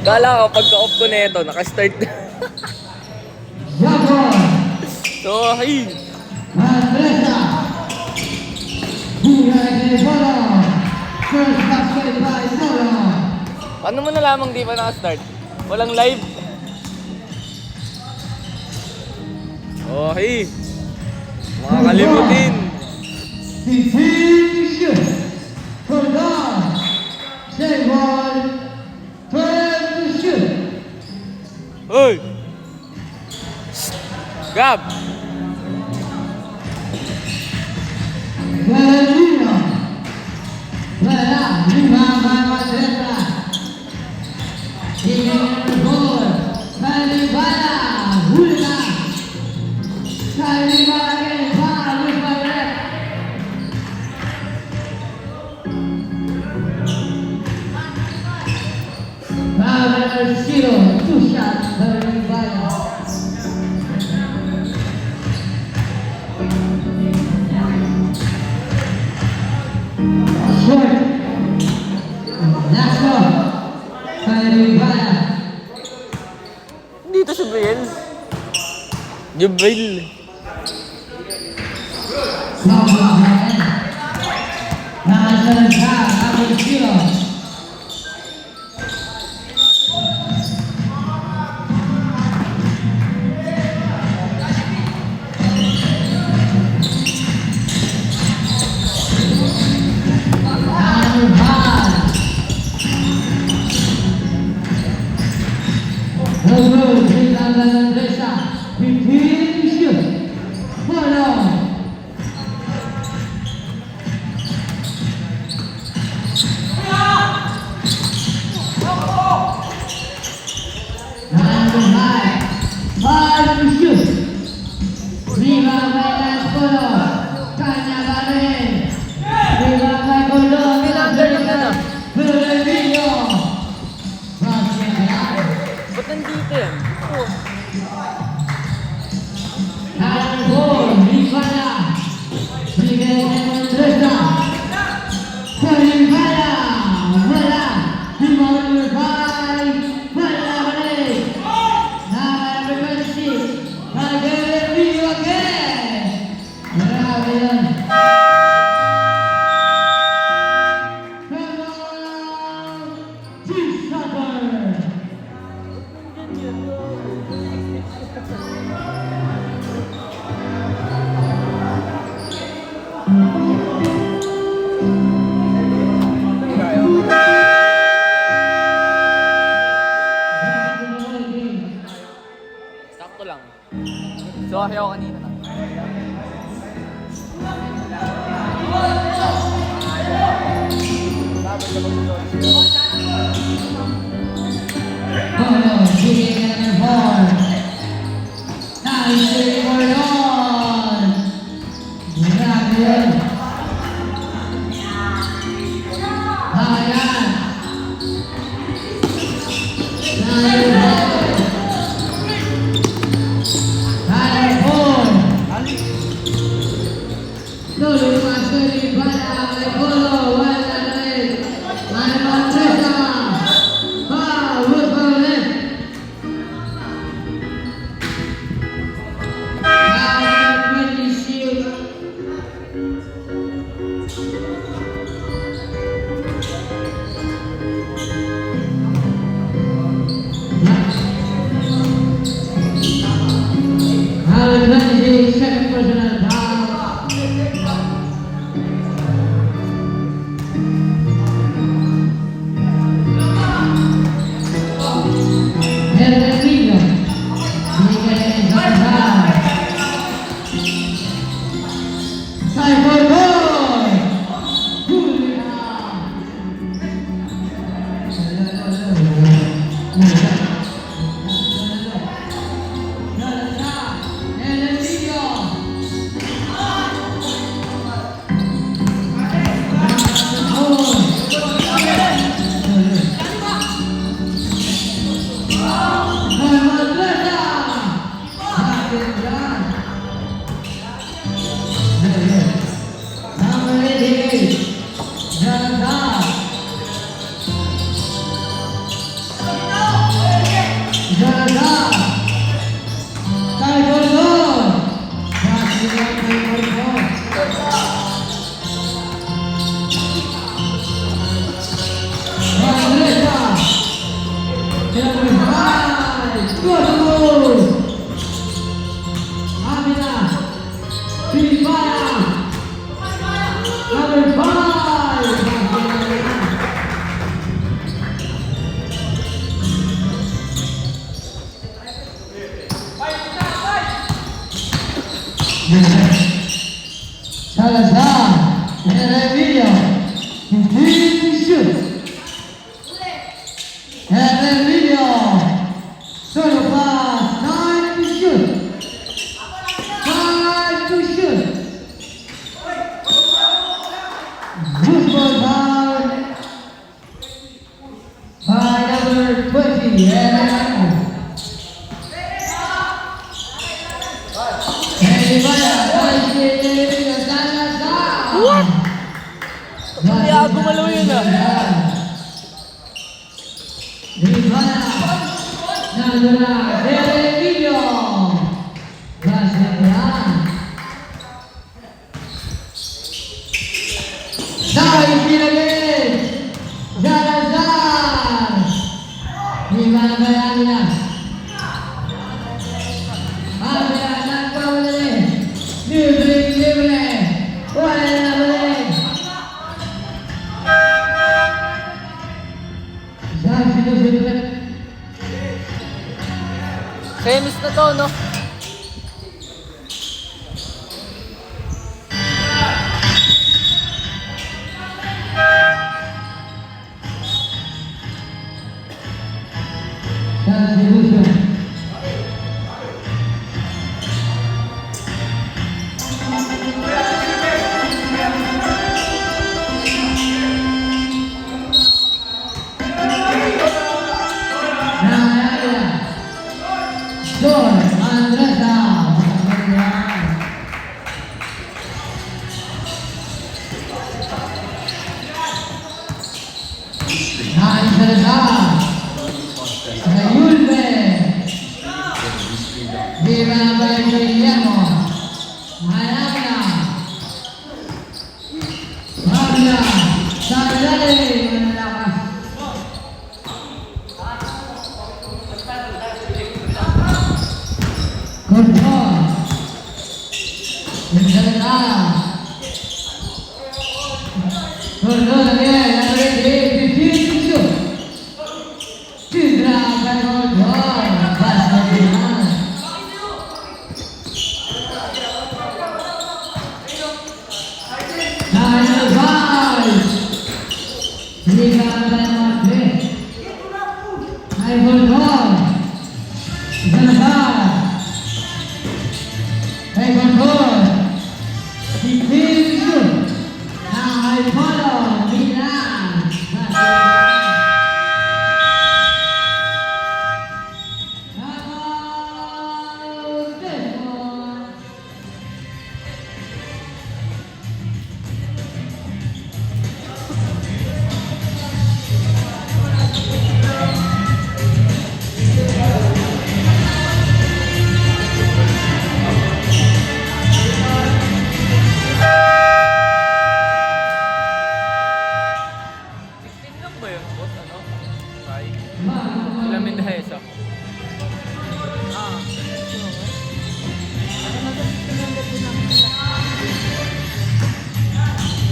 Kala ko pagka-off ko na ito, nakastart na. So, hey! Andresa. First basket by Solo. Paano mo nalamang di pa nakastart? Walang live? Oh, hey! Mga kalimutin! Decision. For God. Say one. Turn to shoot. Hoy! Gab! Valentino. Wala. Lima by Andresa. Tingin ball. Kalibala. Huli na. Kalibala again. Foul with my left. Foul zero. Two shots. Kalibala. Short. Last one. Kalibala. Dito si Briel. Jubril. Ba't nandito yan? Oh. Sakto lang. So, ako kanina na. Second personal foul. Hermetillo. Miguel González. Time for goal. Jangan Salazar. Kay Gordon. Basket lang kay Gordon. Andresa. Number 5. Good move. Amina. Pilipaya. Number 5. Salazar, Heremilio, continue to shoot. Heremilio, solo pass, time to shoot. Time to shoot. Good ball foul by number 20, Heremilio. What? Hindi ako gumalaw yun ah. Rivana, Nandura, Heremilio. Basket yan. Now Philippines, Salazar. Rivana Bayania. Amina, nagkawali. Libre. Wala na balik. Famous na to, no?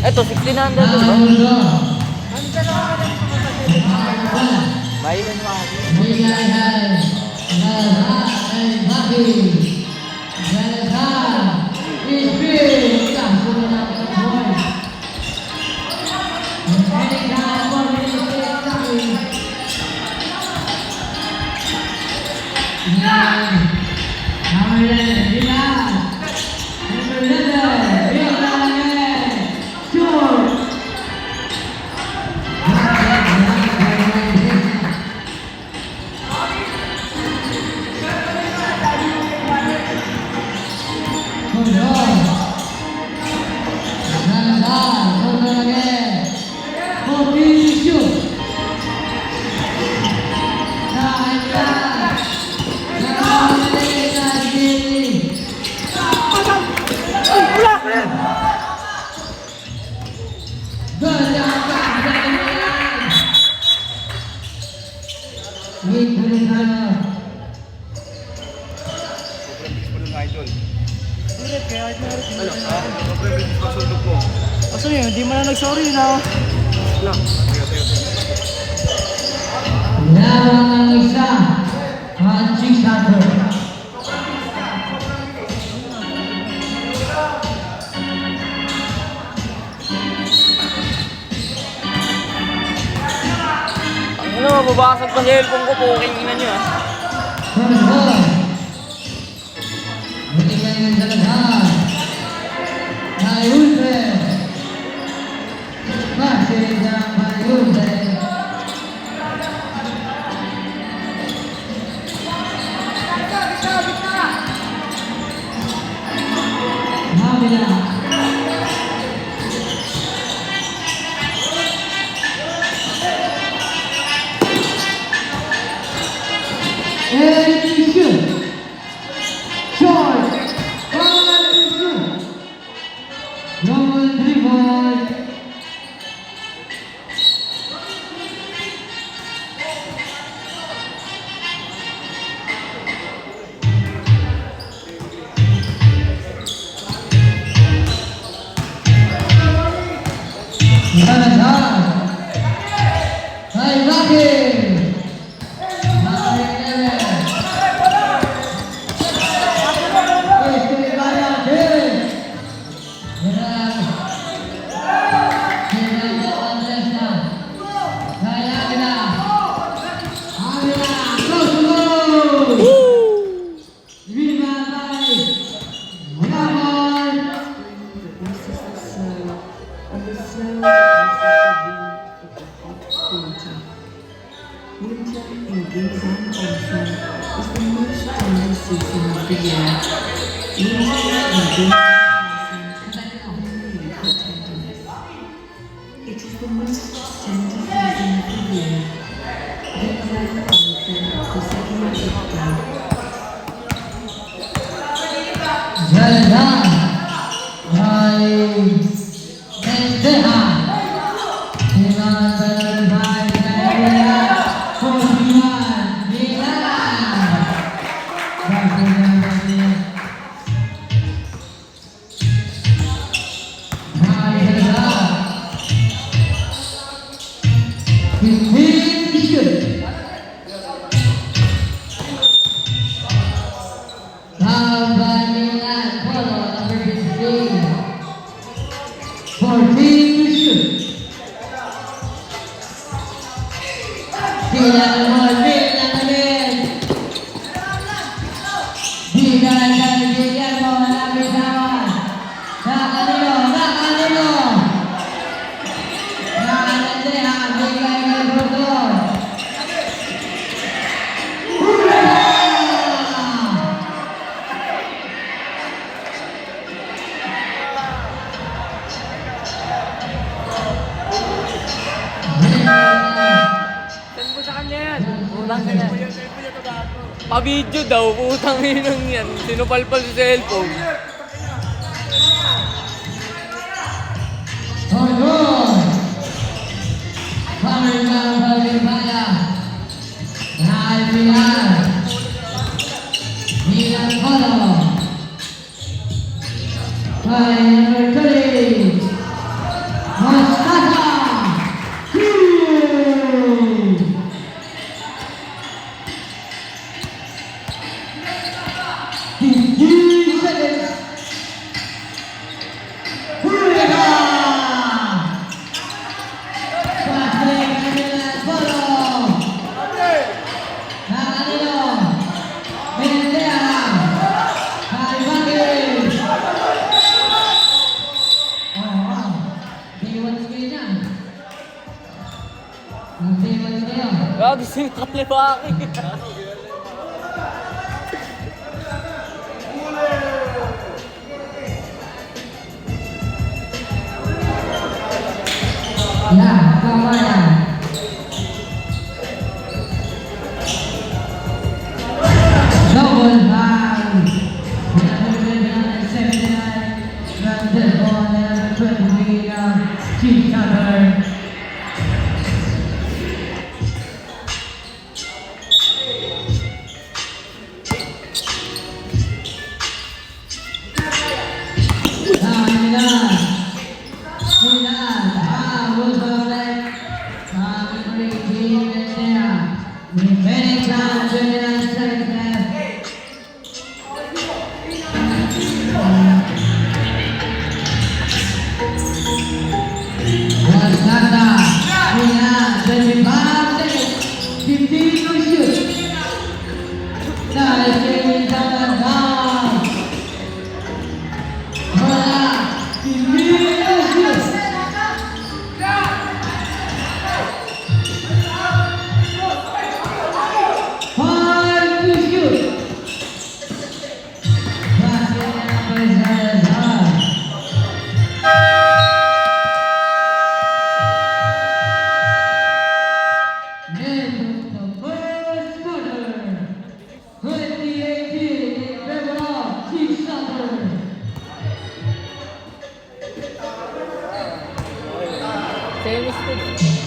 Eto, 1600 ba? May Nah, Meet Americano. Kaso yun, hindi mo na nag-sorry na. Lamang ang isa. Punching Sander. Ano, mababasag pa sa cellphone ko po. Kinginan nyo ah. First ball. Binigay ng dalaghan. Mayulpe. Masih ng Mayulpe. Mabila. And you shoot. Short. And you shoot. Number 3 ball. Dalaghan. Ay, Rocky. Winter in Ginzan Onsen is the most common season of the year. Winter in Ginzan Onsen is tenderness. It is the most tender season of the year. Ginzan Onsen Kusaki Ipka. Dalaghan. Ay Mendeha. Hinangan by Mendeha. 41. Milan. Bago na natin. Ay Dalaghan. 15 shoot. By Milan. Polo number 15. 14 to shoot. Tidak lebih, tidak lebih. Tidak dari Guillermo Lapisawan. Nakalilo. Nakalendea, bigay ng grupo. Hula! Send mo sa kanya yan. Putang ina. Pa-video daw. Putang inang yan. Sinupalpal sa cellphone. Orgol. Pamerta Balimbaya. Dahil Milan. Milan Polo. By number 30. Mostasa. Gago, sinakaliwa akin. Ya, kamera. Double hand. 79. Granted ball and 20 Chief Cutter. Remaining time, 29 seconds left. Wasada, punya 25 seconds. 15 to shoot. Nice saving down. Bola, 15 to shoot. 5 to shoot. Basketnya Bezazar. End of the first quarter. 2018 in favor of Chief Soccer. Semis to.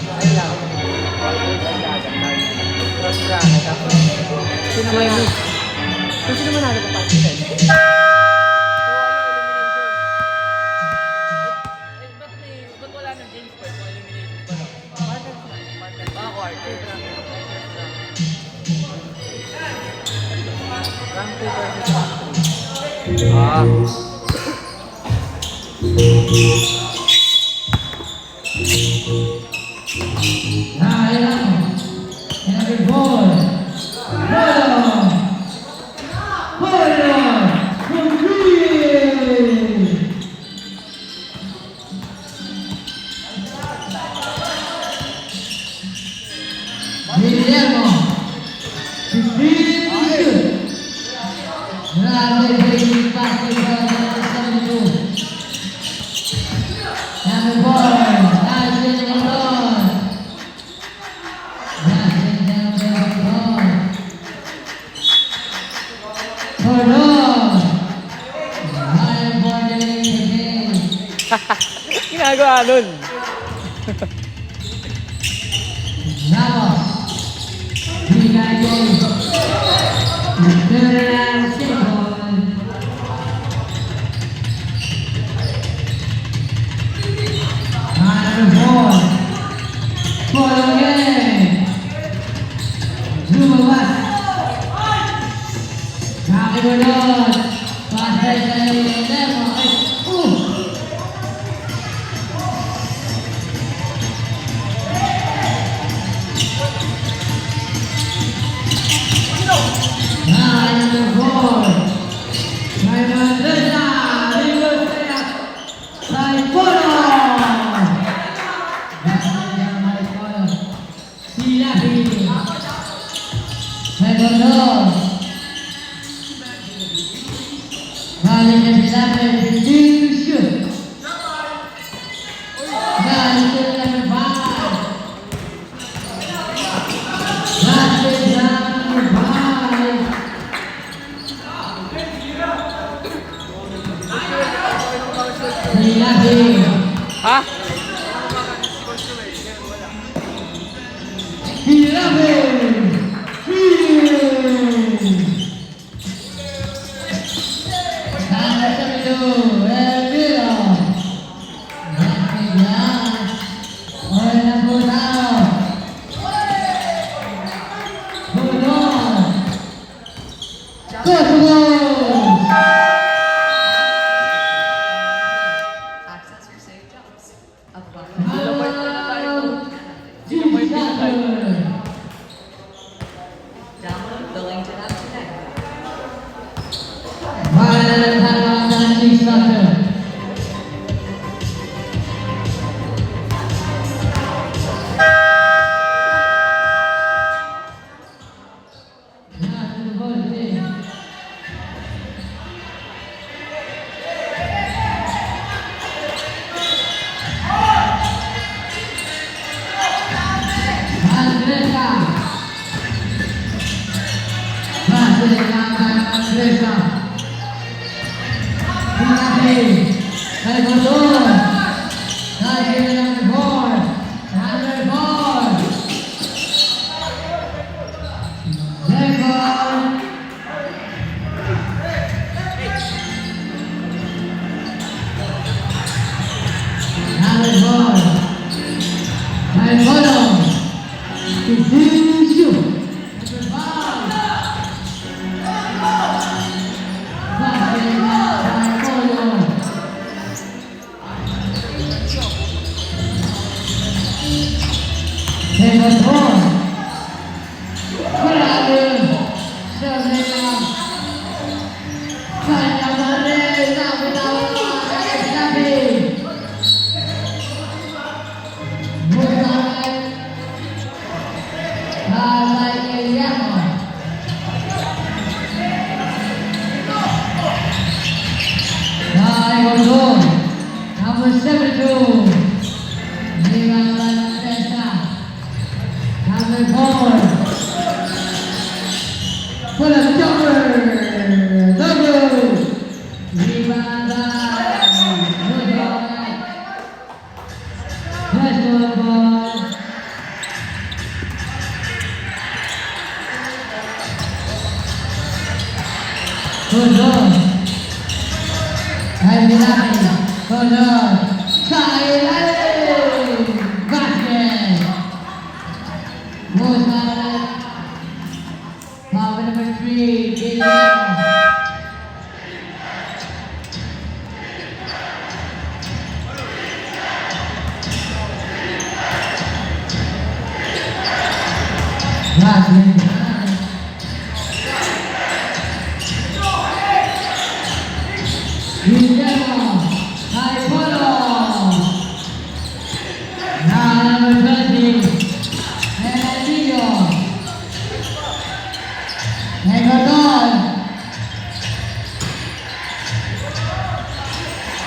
Ay lang. Cross run. Tapos, sino man kung sino man natin papasok? Ba't wala ng James Boy kung elimination pa lang? Quarter. Rank 2 versus rank 3. Every ball. From three. Guillermo. 15 to shoot. Grabe big basketball number 72. Number 4. Nice in the ball. Nice in the ball. Hold on. High ball again. Ginagawa nun. Ramos. Bigayo. Turnaround second. Number 4. Ball again. Lumabas. Nakibulot. Pasay sa Guillermo. Number 4. Mendoza. Liga Saipolo. Silabi. Segundo. Balik ke Silabi. 15 to shoot. Dan itu number 5. Basket number 5. Silabi. Ha? Silabi. Number 72, Elvira. Oleh number 9. Pudon. Kosovo. Access your safe jobs. Apply. Download the LinkedIn app today. goal. Number 72. Miranda Testa. Number 4. Full of jumper. Double. Miranda. Good ball. Last ball. Good ball. Kailani, Kodor, Kailani, basket. Mozart, power number 3, Guillermo. Basket. Guillermo, Caipolo. Now number 20, Enrico. Ecuador.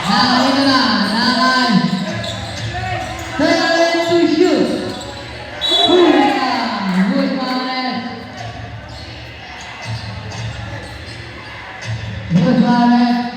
Now ito na, nanay. Turn to shoot. Guzmanet.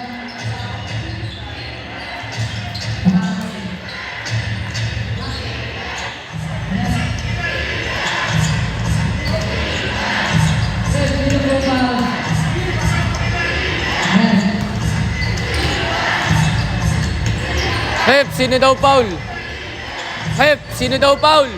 Hep, sino daw foul? Hep, sino daw foul?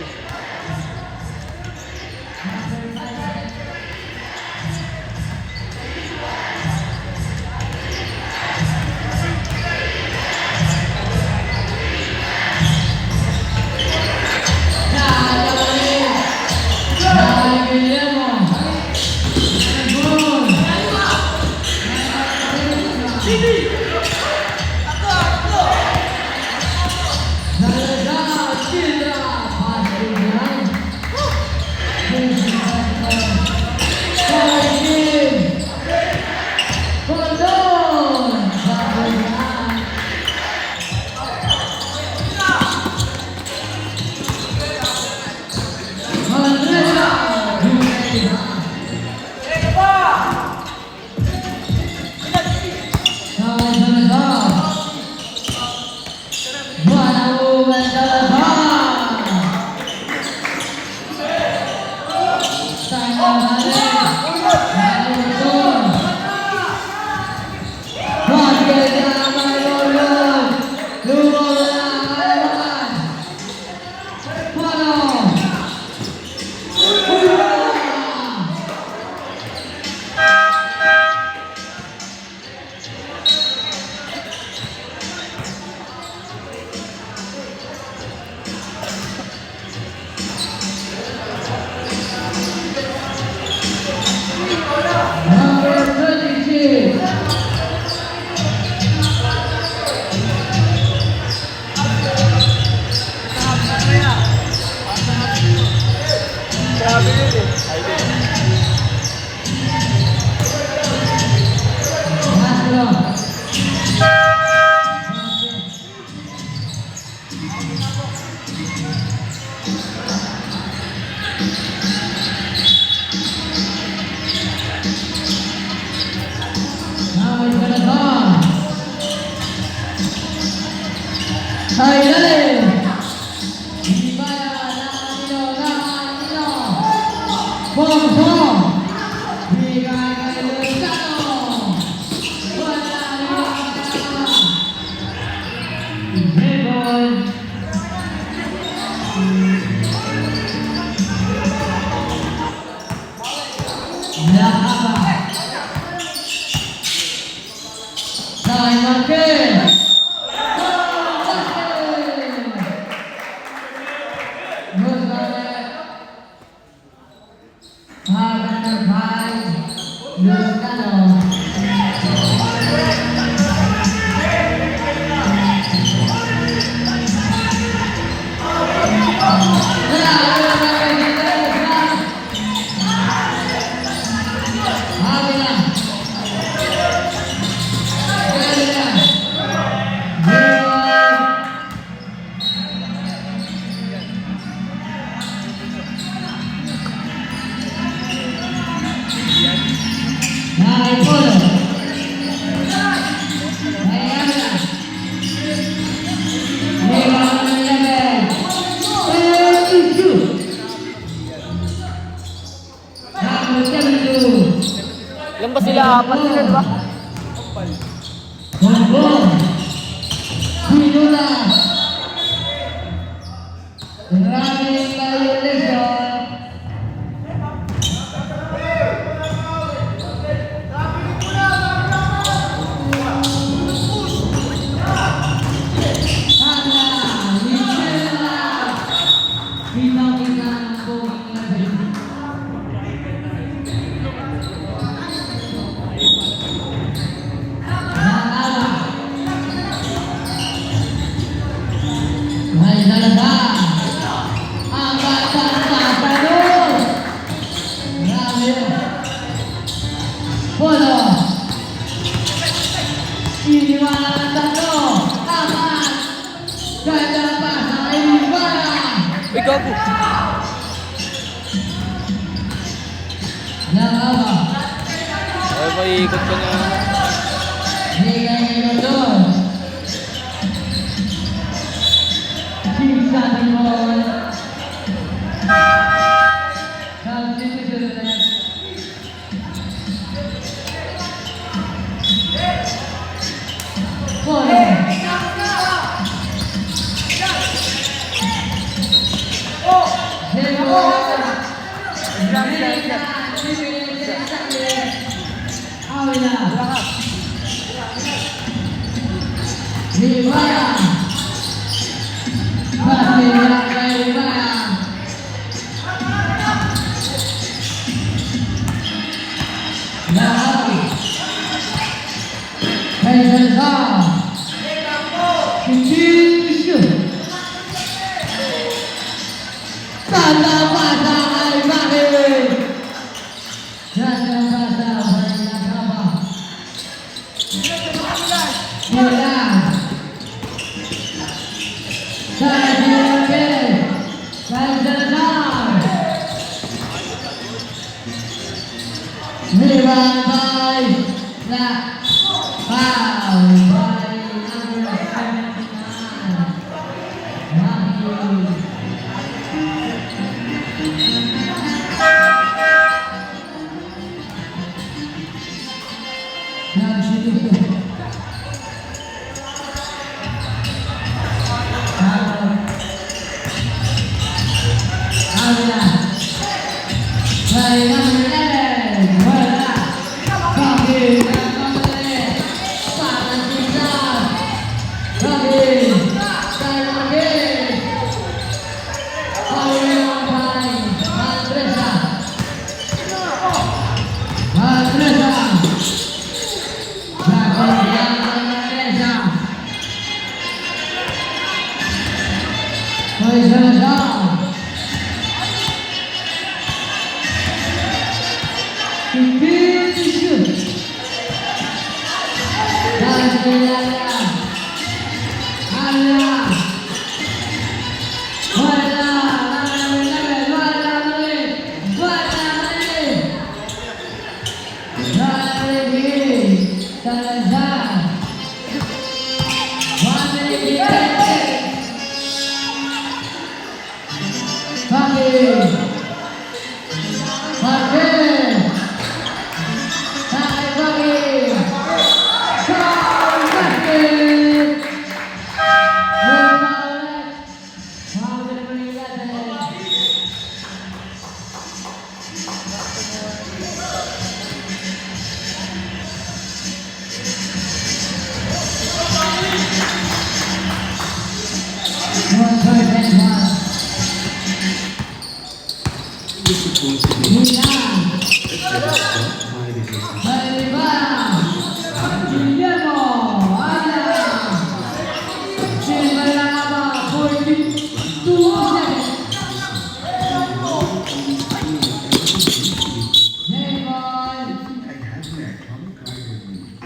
Saan ba sila? Apat sila, di ba? Bongbong. Pinula. Running violation. Uy, gago. Ay, maiikot ka na.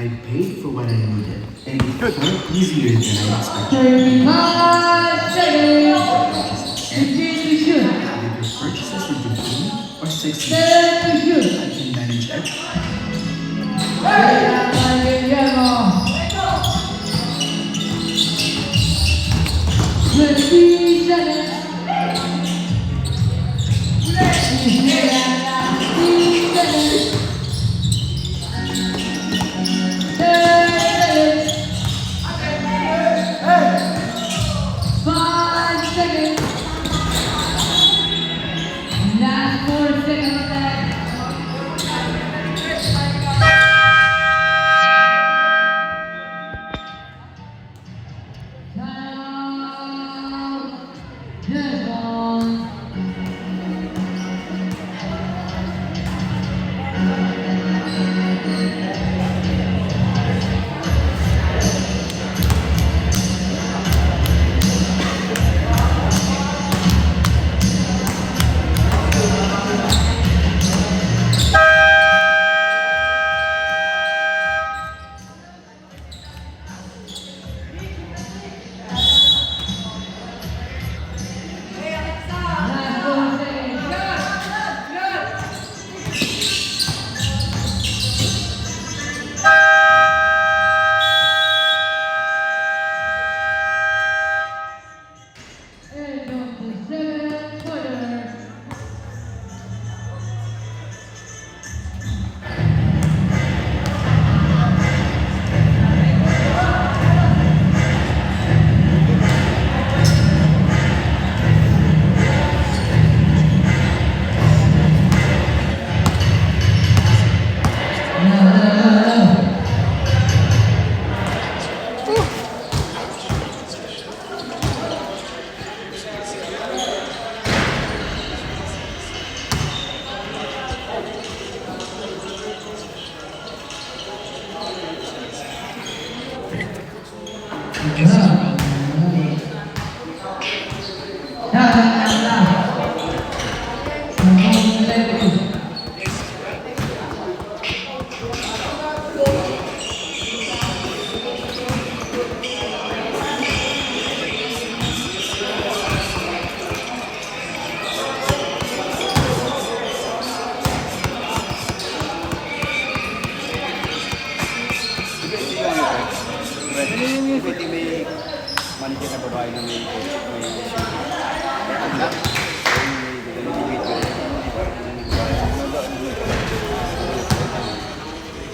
I paid for what I needed, and it was easier than I expected. With your purchases in 15 or 16, I can manage everything. Pwede may manager na babae na may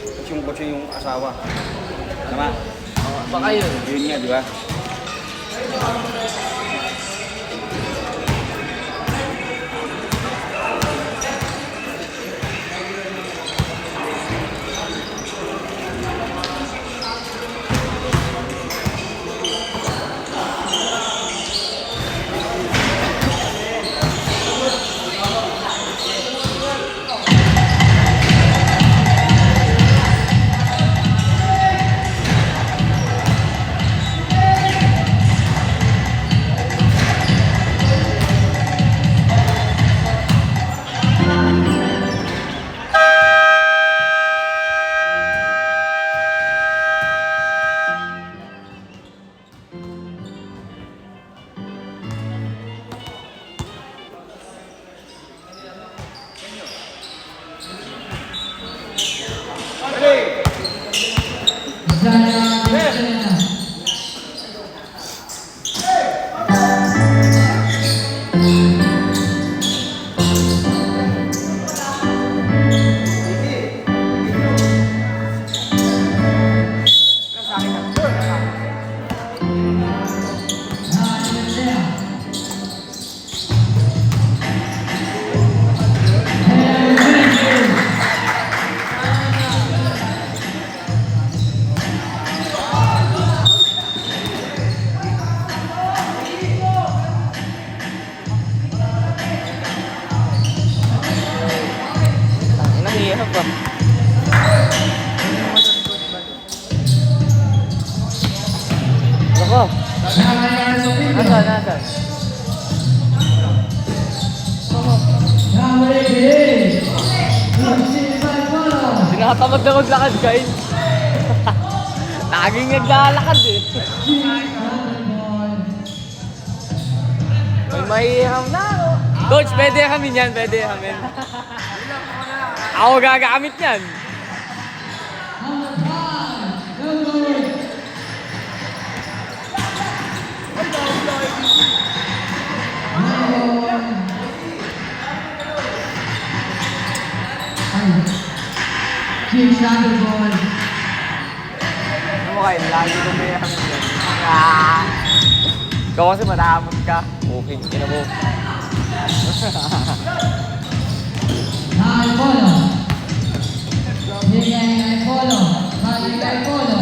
tapos yung kotse yung asawa. Tama? Baka yun. Yun nga, di ba? Nangihap ba? Ako. Nasaan? Tinatamad na maglakad, guys. Laging naglalakad eh. May mahiham na. Coach, pwede kami yan, pwede kami. Ako gagamit yan. Kick out the ball. Ano mo kayo? Lagi ko may kami yan. Ah! Ikaw kasi matamot ka. Okay, ina mo. High follow. High follow. High follow.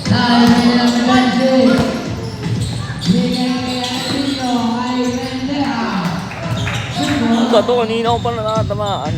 High follow. Ang gato, kanina ko pa nakatamaan.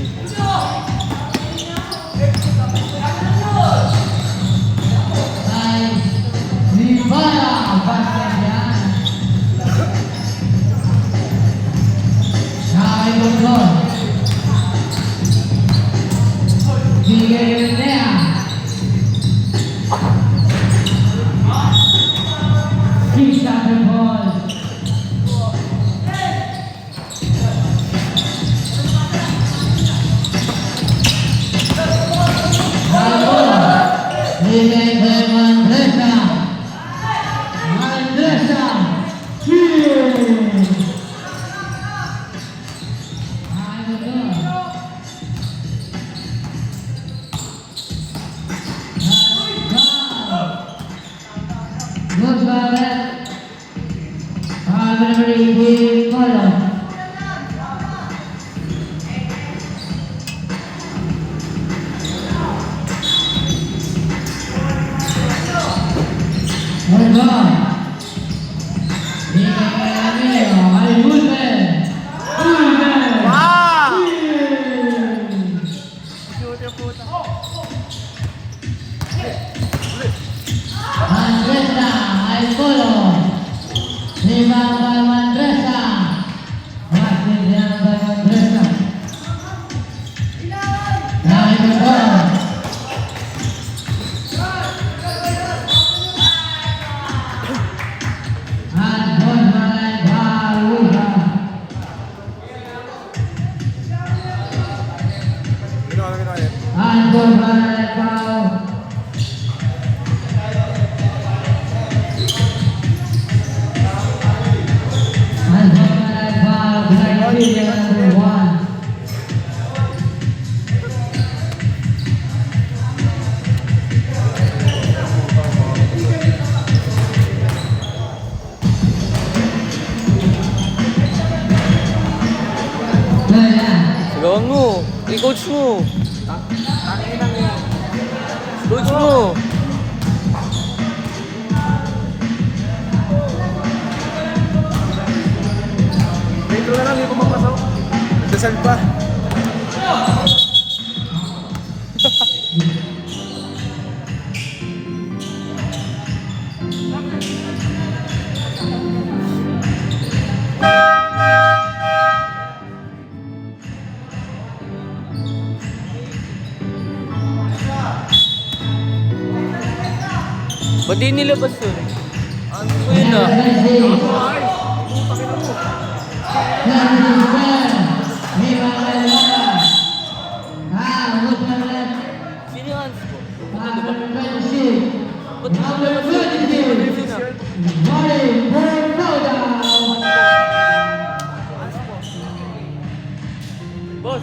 Andrea Handball by foul. Handball by foul. Criteria number 1. Sigawan mo. I-coach mo. Coach mo. Dito na lang, hindi ko mapasok. Dasal pa. Ba't di nilabas yun? Ano ko yun ah? Sino yung hands ko? Ba't di nilabas Boss,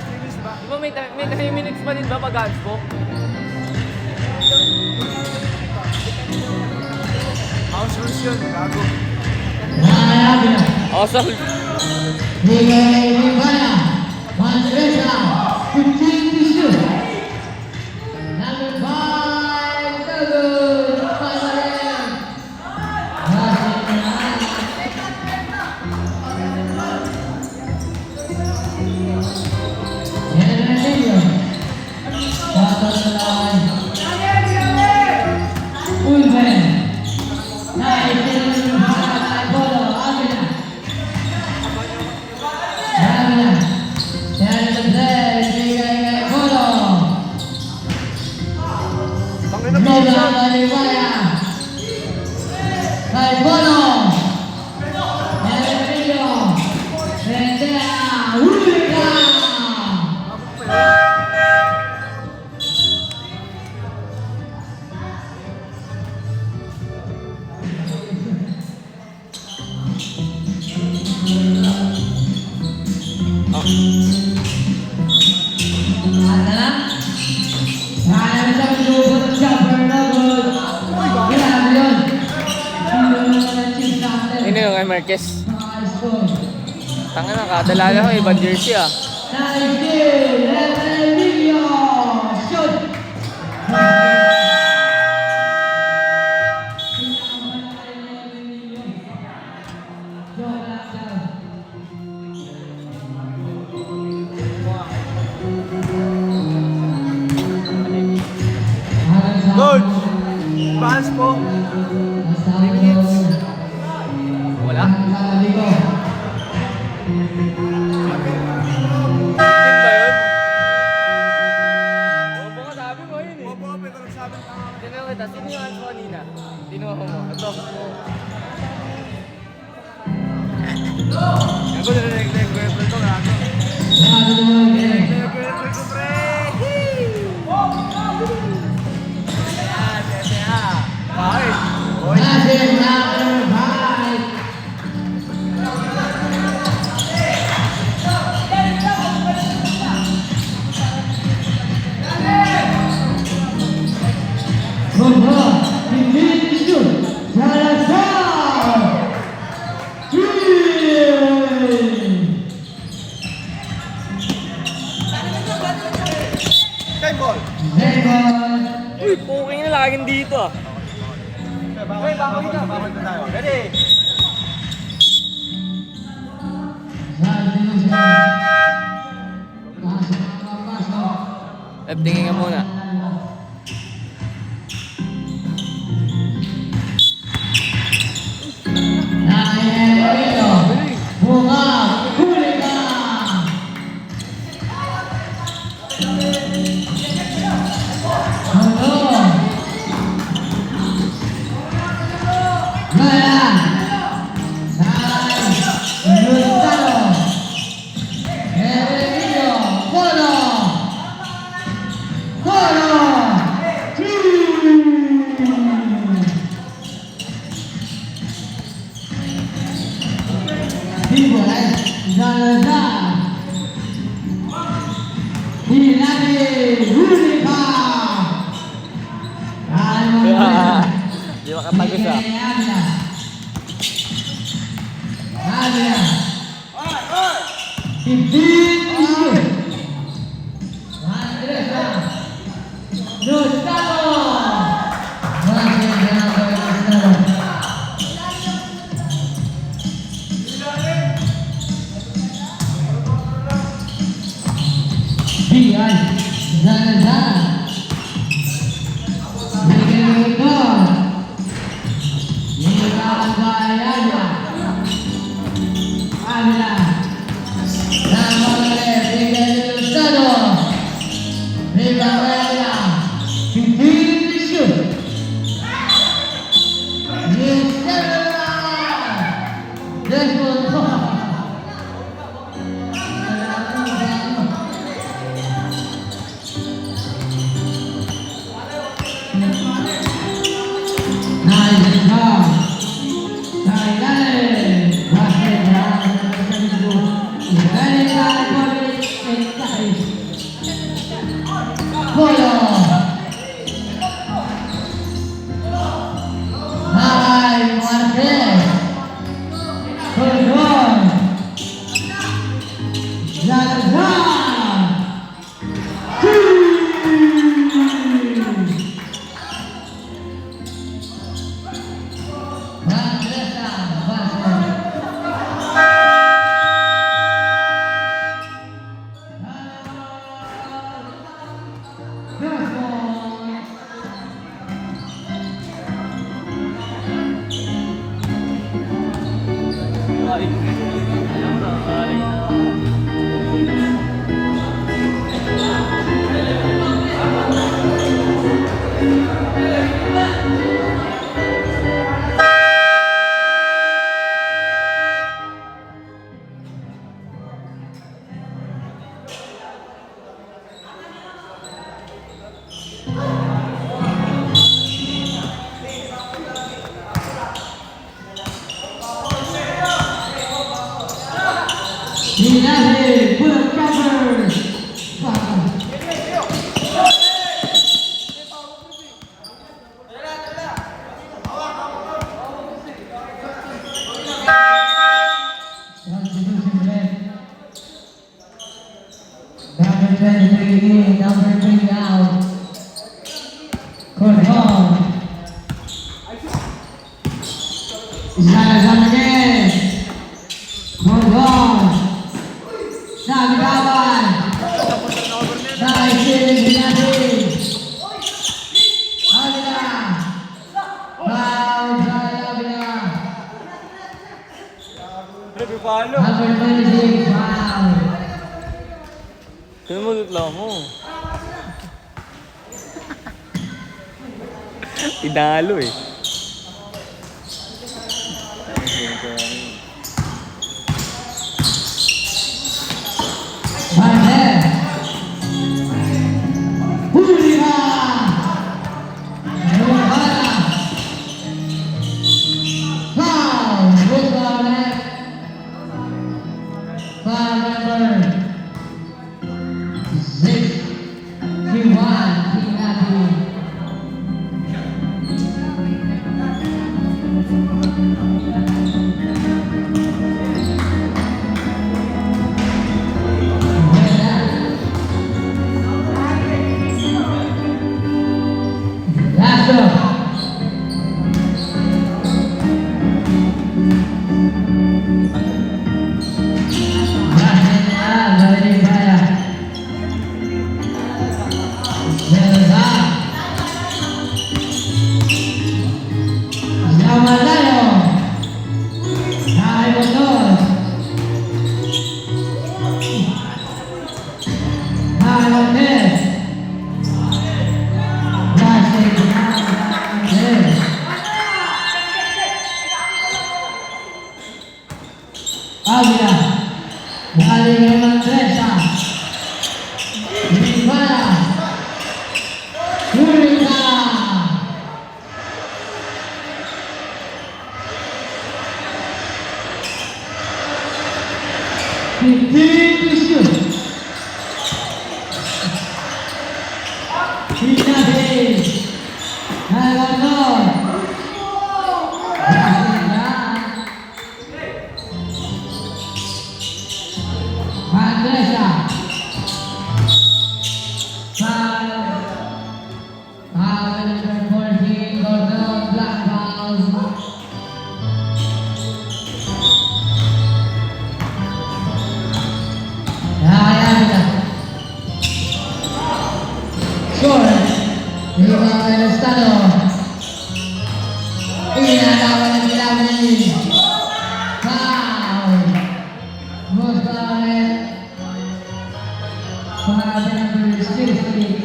3 minutes ba? Di ba may 3 minutes pa din ba pag hands ko? House rules yun, gago. Ako sa Sino yung kay Marquez? Tanga na, kadalala ko ibang jersey ah. Coach! Pass po. 3 minutes. Wala? 15 ba yun? Opo ka, sabi mo yun eh. Opo, pero nagsabi ka. Tinanong kita, sino yung hands ko kanina? Tinuha mo. Ito. Gago, nire-reclaim ko yung ito, gago. Nire-reclaim ko yung ito, pre. Bakit? Oy. Time ball. Uy, puking na laging dito ah. Okay, bawal na tayo. Ready? Tingin ka muna. Dinali Unipa. Di makatagos ah. Avila. Pipin. Andresa. Gustavo. Bian Zana Miguel Nila Bayaya Amina Namale Miguel Sado Nila Bayaya Fitishu Yesera Desmond Dinali Put Cover. Number 23 number 3 out. Cornhole. Zana again. Cornhole. Sabi kawan. Naisin Dinali. Avila. Foul by Avila. Pre, palo. Number 26 foul. Kaya mo lang mo. Tinalo eh. Marvel. Hulika. Luhala. Foul. Good foul left. Foul number 6. Kiwan. Dinali. Last up. Dari Baya. Zelda. Zamalayo. Hai Motos. Hai Motes. Avila, dari Mandresa, Rivara, Hulika. Tisu. Hinabi. Nalagod. Andresa. Foul number 14, Gordon Black foul. Score. Lima el estado. Inadawan ang Milawi. Foul. Muslim. Foul number 60.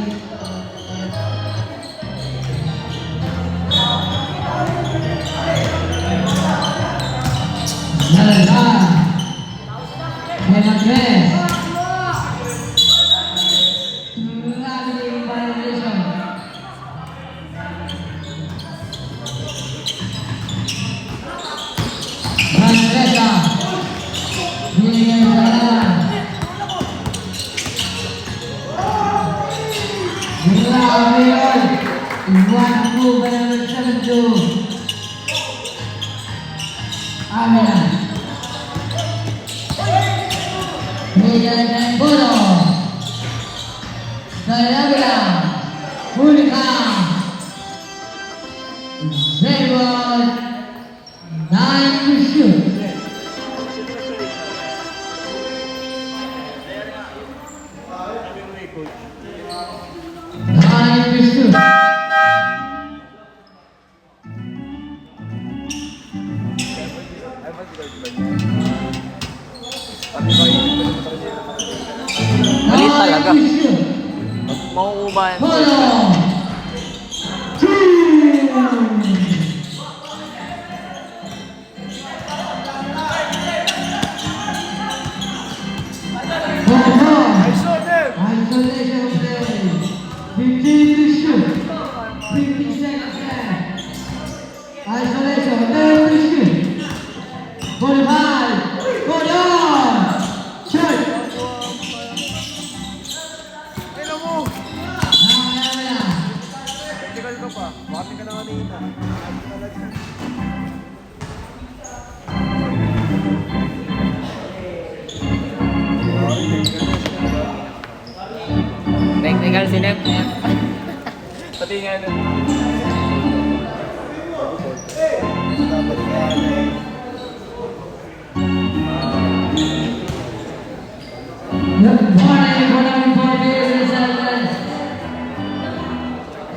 Nalala. Hernandez. Lovely violation. Andresa. William Salaman. Lovely. One move by number 72. Amina. Miguel Puro. Calabria. Única. Zero. 9 to shoot. Nine to shoot. Mali talaga. Nine to shoot. Mauubahan. Puro. Isolation play. 15 to shoot. 50 seconds left. Isolation, 10 to shoot. 45. Go down. Shoot. Hello mo! Namaya. Technical ka pa. Bakit ka na kanina? Technical sinep. Pati nga na.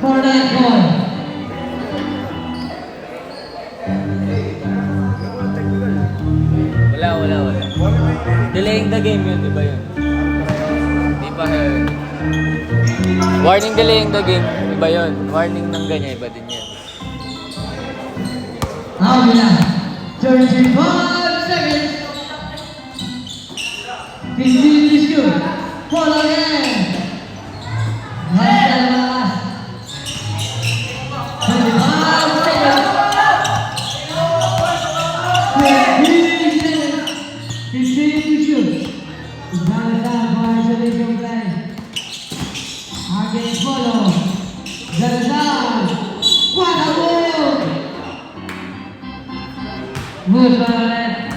For that goal. Wala. Delaying the game yun, di ba yun? Di ba yun? Warning delaying the game, iba yun. Warning ng ganyan, iba din yan. Amina. 35 seconds. 15 to shoot. Ball again. Last. 25 seconds. 15 seconds. 15 to shoot. Zarazan for isolation play. Against Polo. Zarazan. What a move! Moves for the net.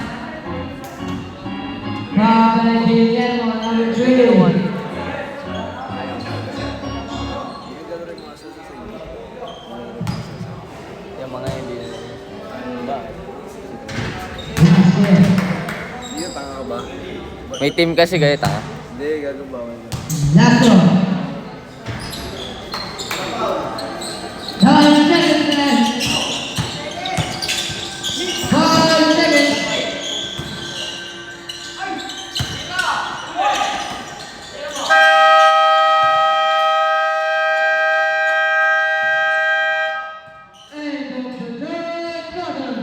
From Guillermo, number 3. Yung mga hindi na. Ba? Hindi ka tanga ka ba? May team kasi kaya tanga. Hindi, gagawin ba? Last one. 9 seconds left. 5 seconds. End of the third quarter.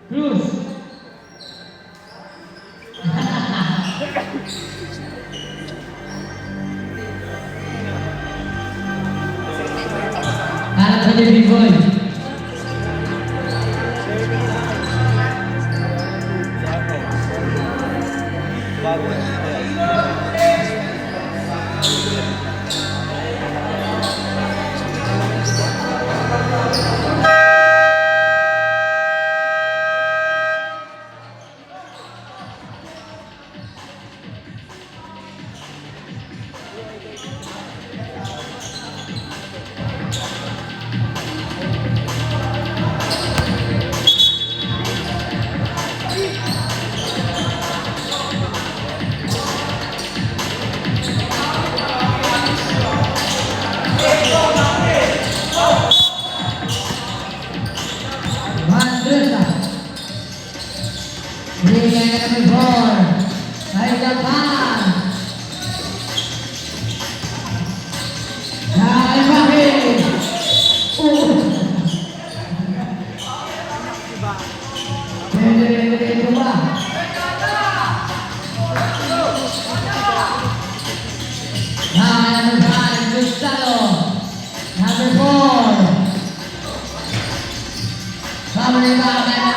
Cruz. Anthony Bigoy.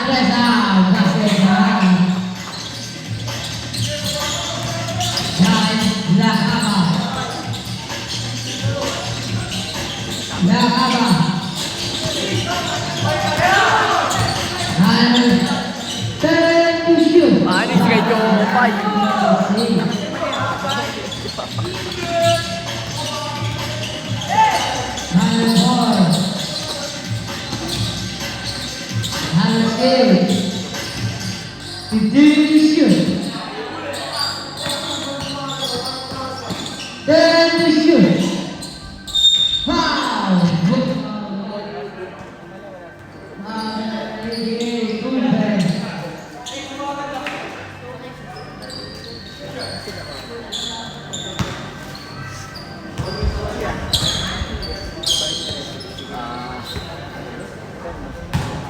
Andresa, Gaseta. Dan Lakaba. Lakaba. And turn to shoot. Manis kay Jopay. Hundred four. 108. 15 to shoot. 10 to shoot. Foul. 88. Kulben.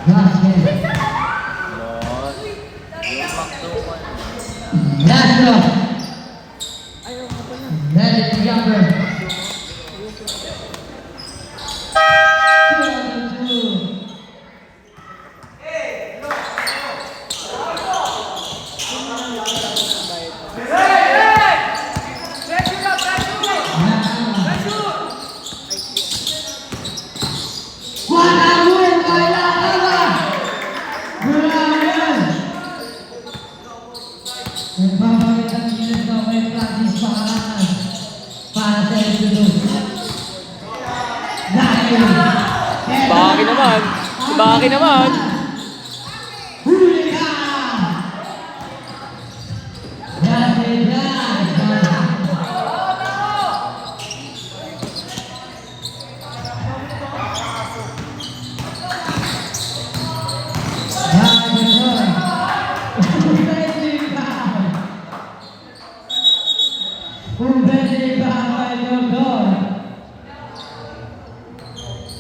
Basket. Last row. That is the jumper. 2-2. Wanabuhin kay Lakaba. Bravo! Nagbabalik ang unit ko may practice pangalan para sa ito. Dahil Baki naman. Baki naman. huli ka! Dahil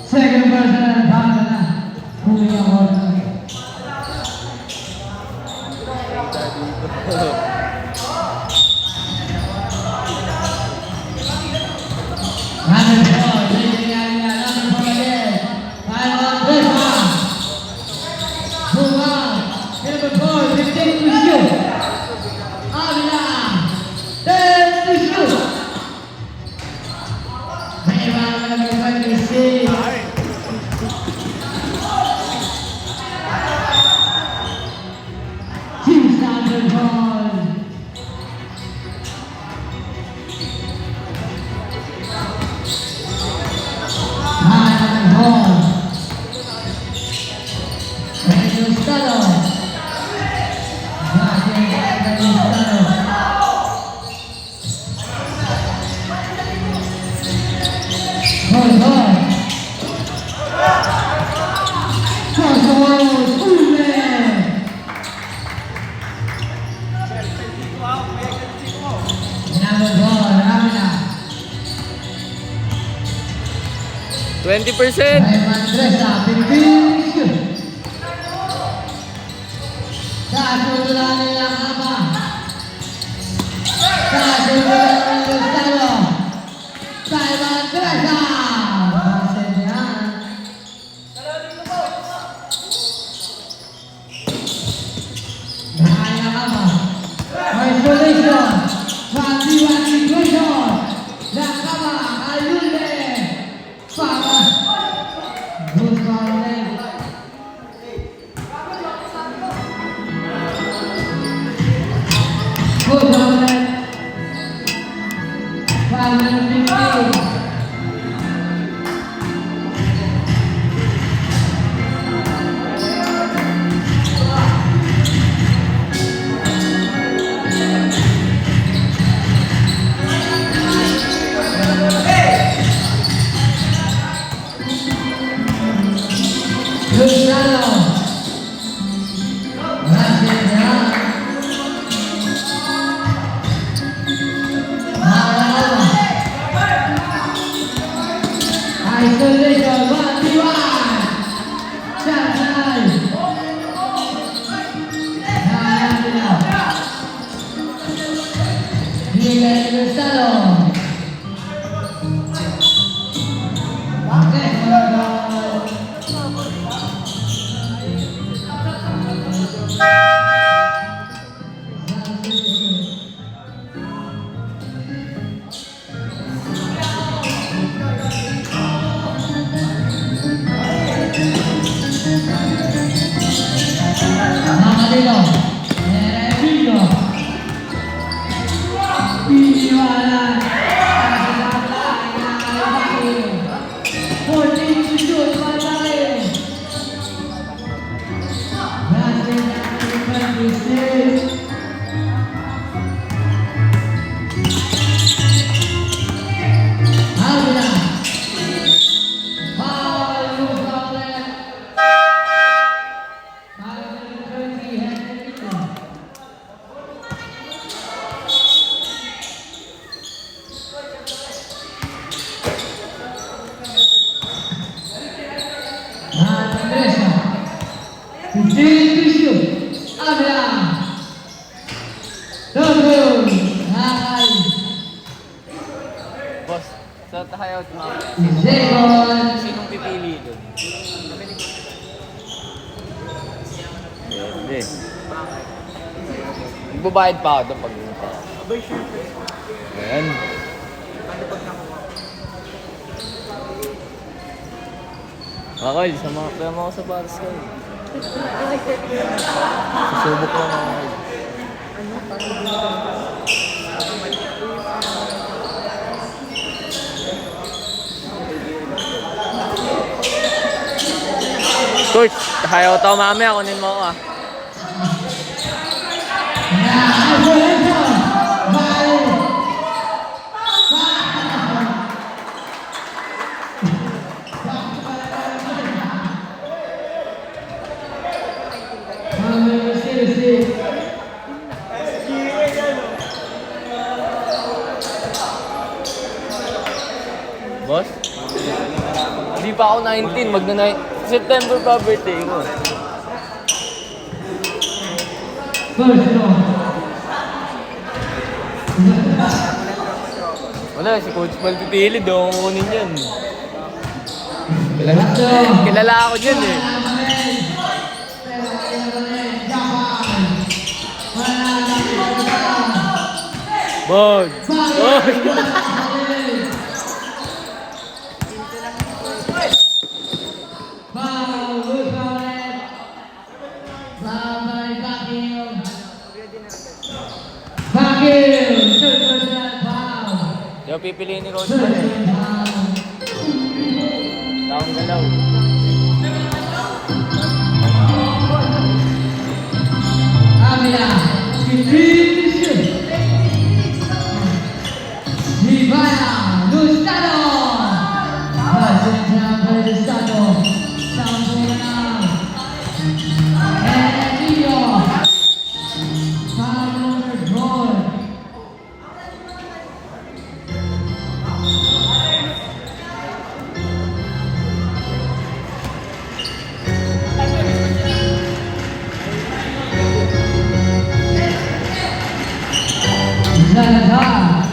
second person bago na huli ang order. Running ball, leading area, running ball again. Final Andresa. Move on. Number 4, 15 to shoot. Avila. 10 to shoot. May mga nag-26. Team standard ball. High ball. Radio Stalo. Radio Stalo. Ball, ball. Cross the wall. Ulmen. Number ball, Ramina. 20%. Ay Andresa, Pilipin. Kasundulan nila Kaba. Kasundulan ng Estado. Kay Andresa. Basen yan. Bahaya Kaba. Isolation. Wati-wati cushion. Nakaba, Ayunde. Papa. Good calling. Good calling. 550. Luciano. Rasida. Marama. Isolation, 1v1. Sanay. Nayamina. Miguel Luciano. Okay, 15 to shoot. Abila. Double. Nakakay. Boss, sa tahayaw tumama. Second. Sinong pipili doon? Hindi. Magbabayad pa ako doon pag ito. Ayan. Okay, sama mo ako sa Paris ko. Susubok lang ako. Coach, hayaw tao mamaya, kunin mo ako ah. Boss? Hindi pa ako 19, September pa birthday ko. Wala, si Coach Mal pipili, doon ko kunin yan. Kilala ako dyan eh. Bog! Bog! Yung pipiliin ni Coach Mal eh. Taong galaw. Abila. 15 to shoot. Vivaya. Lustano. Passing down by Lustano. Sampurna. Enio. Pablo Roy. Zalazar.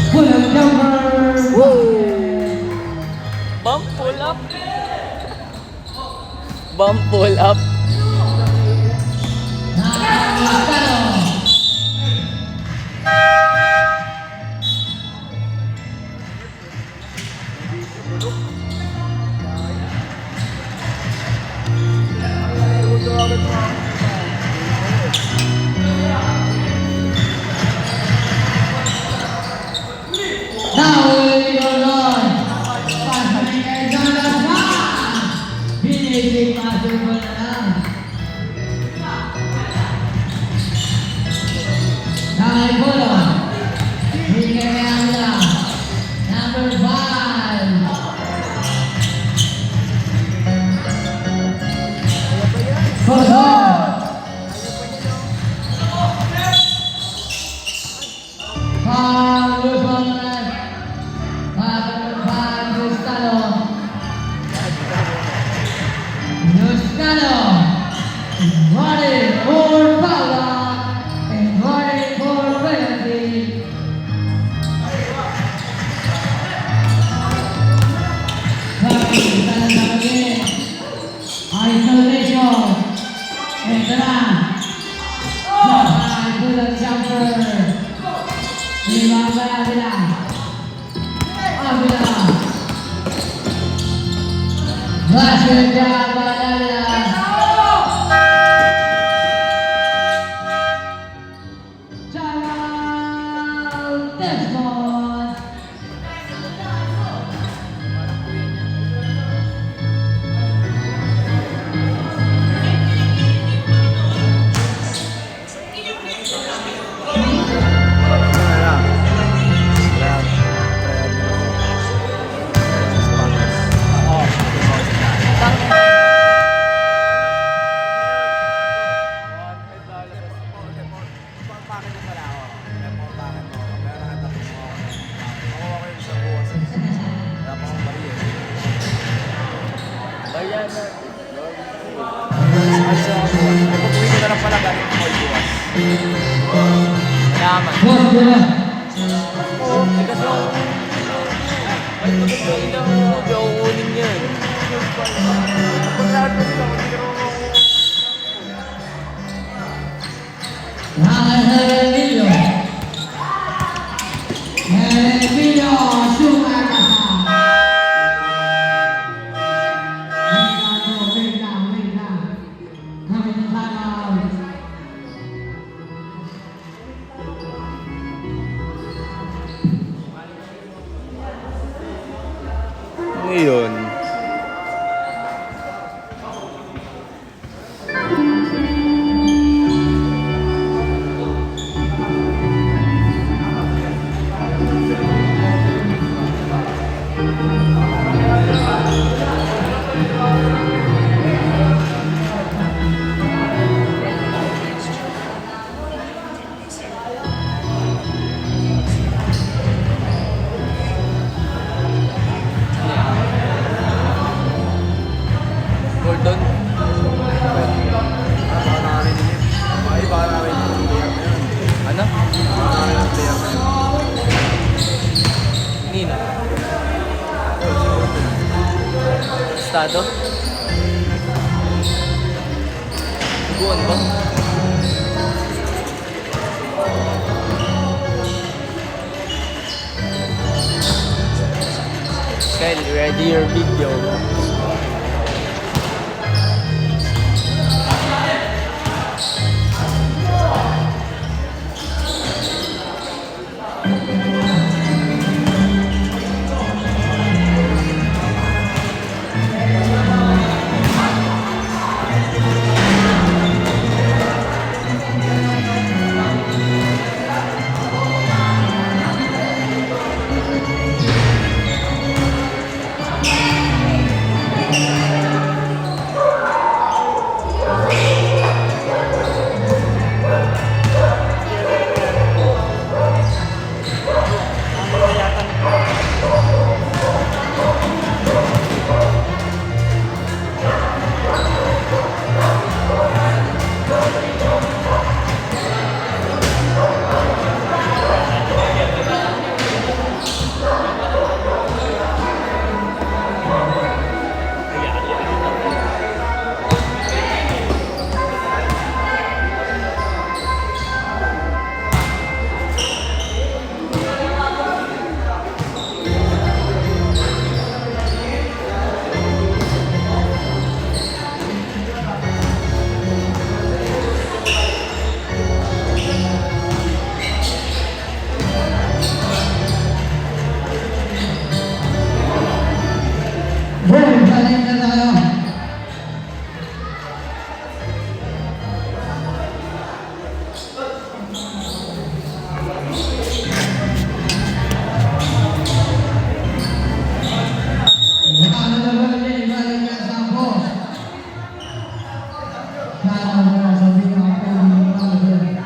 Pull up number one. Bump pull up. Bump pull up. Now will be your Lord. Passing kay Zalazar. Finishing passing mo na lang. Nakipolo. Hindi kay Abila. Number 5. Koso. Pablo Suarez. Pablo Lustano. Lustano. Running for Paula. And running for penalty. Again. Isolation. Entra. Pull up jumper. Lima Abila. Abila. Basket down by Abila. Jamal Desmond. Pag-uwi ko na lang pala galing mall bukas. Malaman. Boss, boss. Oo, kasi ako. Ay, maganda lang ako. Di ako kunin yan. Pag lahat mo sila, hindi ka Heremilio. Heremilio, Sumaka. Wait lang. Kami na tanaw. Ngayon. Gordon. Baka namin yun. Ay, baka namin yung player na yun. Ano? Baka namin yung player na yun. Nino. Estado? Buwan ba? Kyle, ready your video. Boom, balik na tayo. Nakano na ba niya, balik na sa boss. Sana mo na sabihin ako yung pangalaman.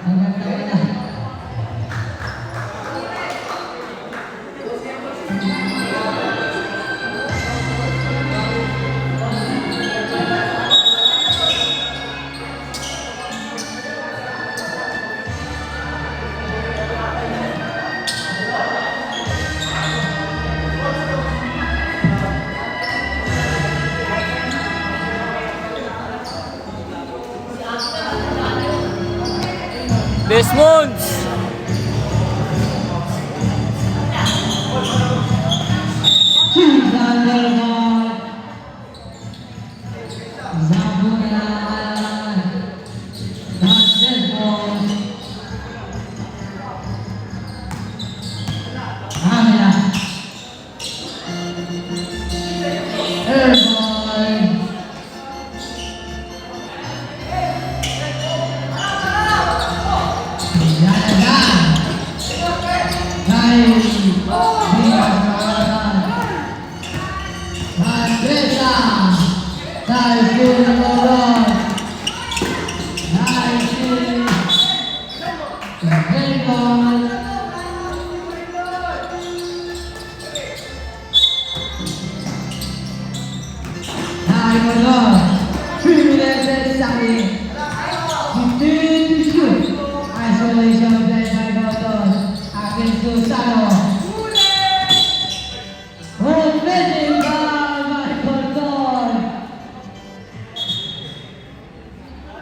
Hanggang tayo na. Desmonds! Airborne.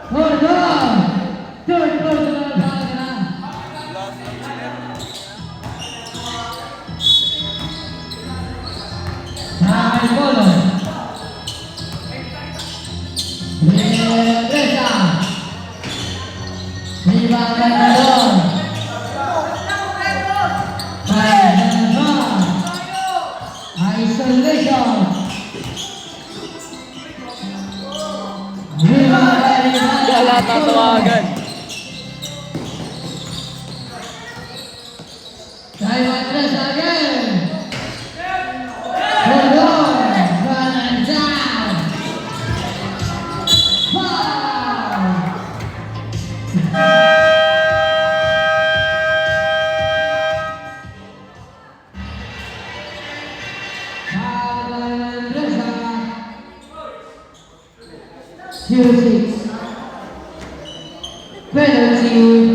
Hold on! Third personal foul na. Samay polo. Reza. Rebound na doon. Isolation. Kaya lahat natawagan. Time address again. Hold on. Run and down. Foul. Q6 penalty.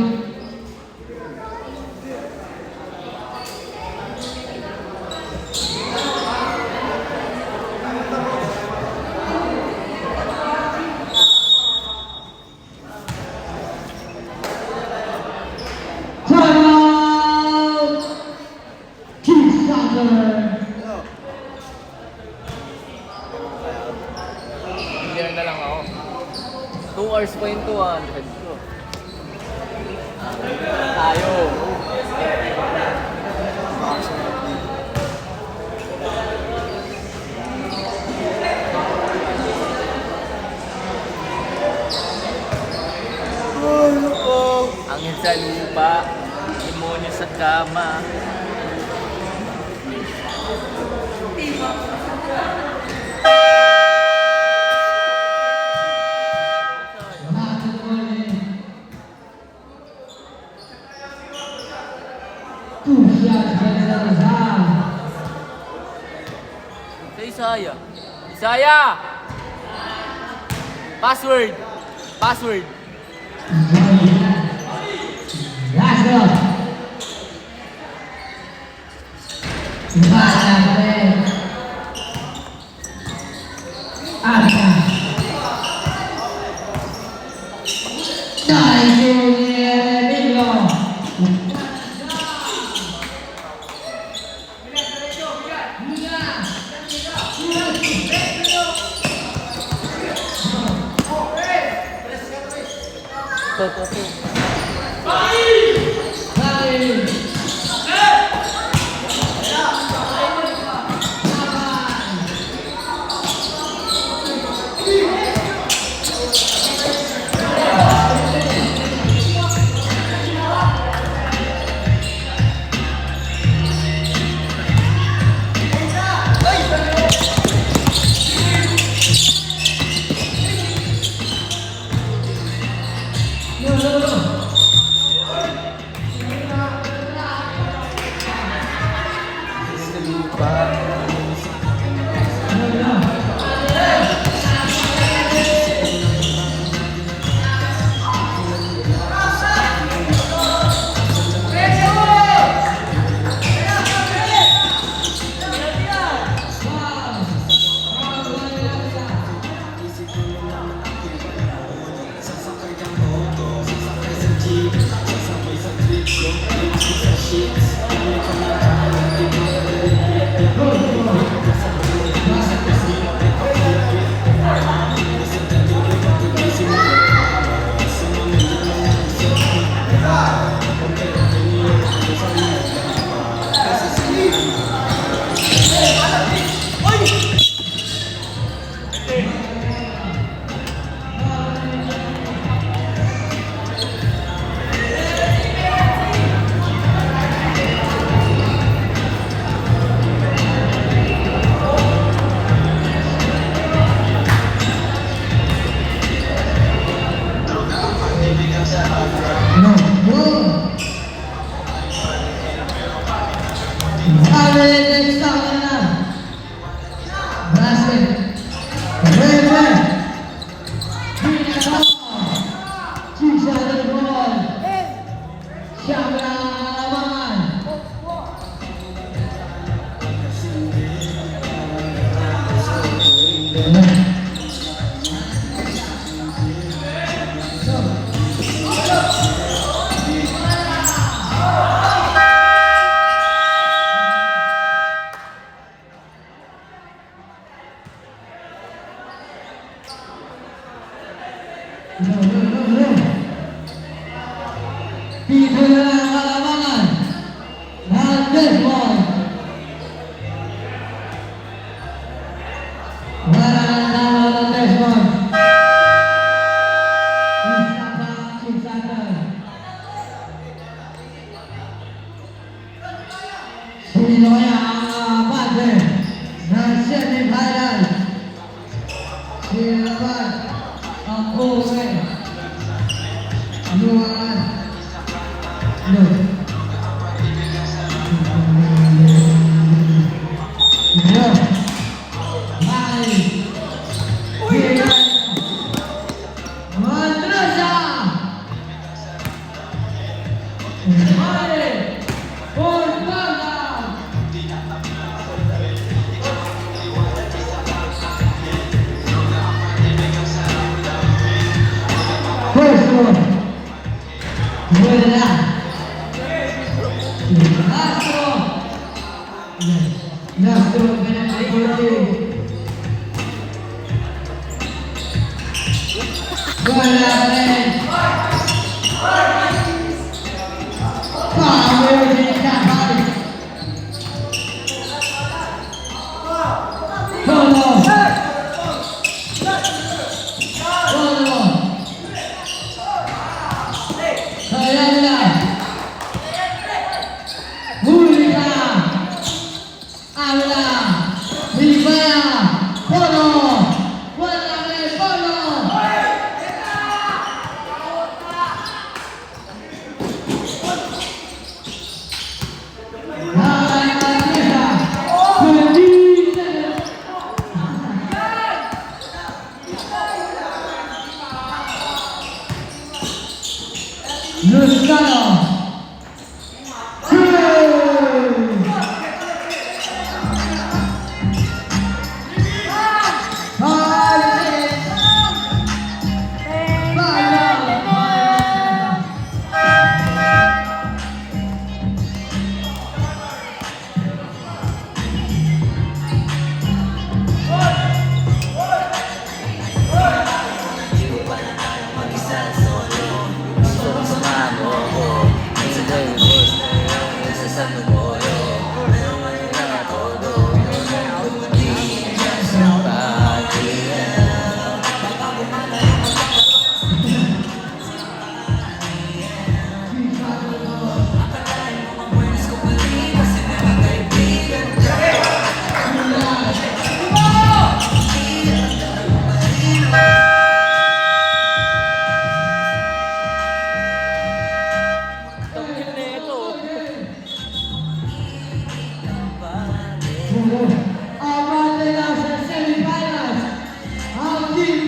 Timeout. Kickstarter. Clear na lang ako. 2 hours pa yung 200 ko. Tayo. Angin sa lupa, demonyo sa kama. Two shots against the Rizal. Sa Isaya. Isaya! Password! Password! Last up. Ibarra pa rin. Arca. Nice Junior Emilio. Bye. Tiga lapangan. Lanjut ball. Lanjut ball. Sinoya Abade Nasyani Bharan Silaban Ampore Nuan Luciano